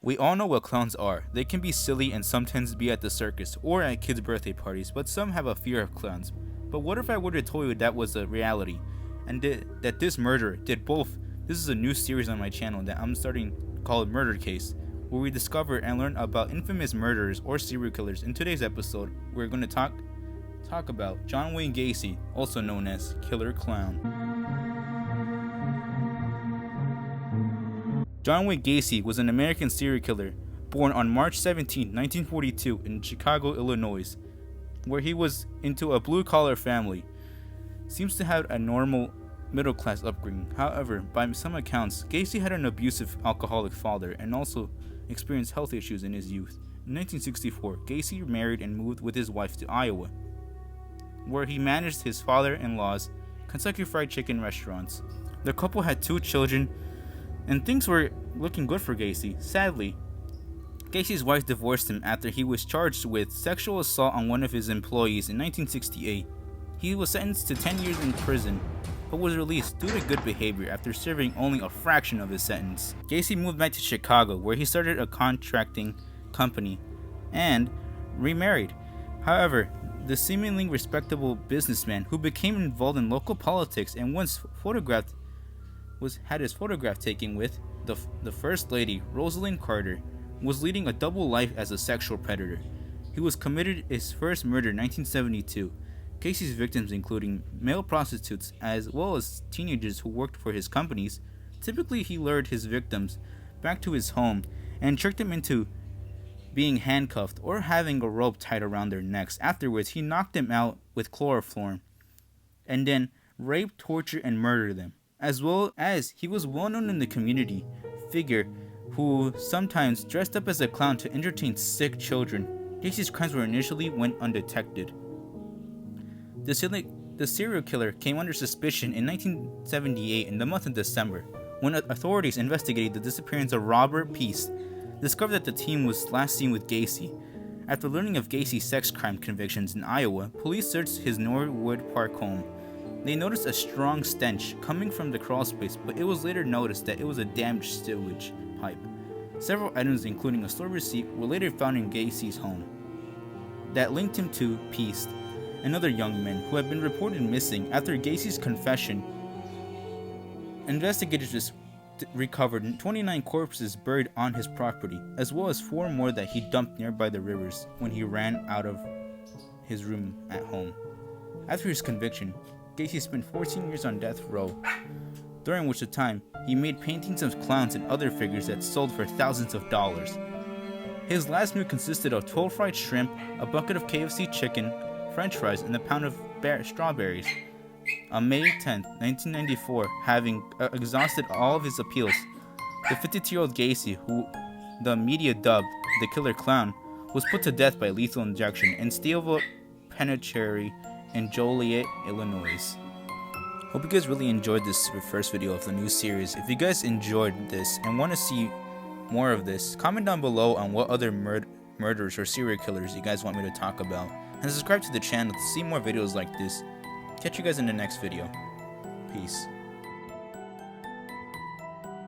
We all know what clowns are. They can be silly and sometimes be at the circus or at kids' birthday parties, but some have a fear of clowns. But what if I were to tell you that was a reality, and that this murderer did both? This is a new series on my channel that I'm starting called Murder Case, where we discover and learn about infamous murderers or serial killers. In today's episode, we're going to talk about John Wayne Gacy, also known as Killer Clown. John Wayne Gacy was an American serial killer born on March 17, 1942 in Chicago, Illinois, where he was into a blue-collar family. Seems to have a normal middle-class upbringing. However, by some accounts, Gacy had an abusive alcoholic father and also experienced health issues in his youth. In 1964, Gacy married and moved with his wife to Iowa, where he managed his father-in-law's Kentucky Fried Chicken restaurants. The couple had 2 children, and things were looking good for Gacy. Sadly, Gacy's wife divorced him after he was charged with sexual assault on one of his employees in 1968. He was sentenced to 10 years in prison, but was released due to good behavior after serving only a fraction of his sentence. Gacy moved back to Chicago, where he started a contracting company and remarried. However, the seemingly respectable businessman who became involved in local politics and once had his photograph taken with the First Lady, Rosalind Carter, was leading a double life as a sexual predator. He was committed his first murder in 1972. Gacy's victims, including male prostitutes as well as teenagers who worked for his companies. Typically, he lured his victims back to his home and tricked them into being handcuffed or having a rope tied around their necks. Afterwards, he knocked them out with chloroform and then raped, tortured, and murdered them. As well as he was well known in the community figure who sometimes dressed up as a clown to entertain sick children. Gacy's crimes went undetected. The serial killer came under suspicion in 1978 in the month of December, when authorities investigated the disappearance of Robert Peace, discovered that the team was last seen with Gacy. After learning of Gacy's sex crime convictions in Iowa, police searched his Norwood Park home. They noticed a strong stench coming from the crawl space, but it was later noticed that it was a damaged sewage pipe. Several items, including a store receipt, were later found in Gacy's home that linked him to Peace, another young man who had been reported missing. After Gacy's confession, investigators recovered 29 corpses buried on his property, as well as 4 more that he dumped nearby the rivers when he ran out of his room at home. After his conviction, Gacy spent 14 years on death row, during which time he made paintings of clowns and other figures that sold for thousands of dollars. His last meal consisted of 12 fried shrimp, a bucket of KFC chicken, French fries, and a pound of strawberries. On May 10, 1994, having exhausted all of his appeals, the 52-year-old Gacy, who the media dubbed the Killer Clown, was put to death by lethal injection in Steelville Penitentiary in Joliet, Illinois. Hope you guys really enjoyed this first video of the new series. If you guys enjoyed this and want to see more of this, comment down below on what other murderers or serial killers you guys want me to talk about, and subscribe to the channel to see more videos like this. Catch you guys in the next video. Peace.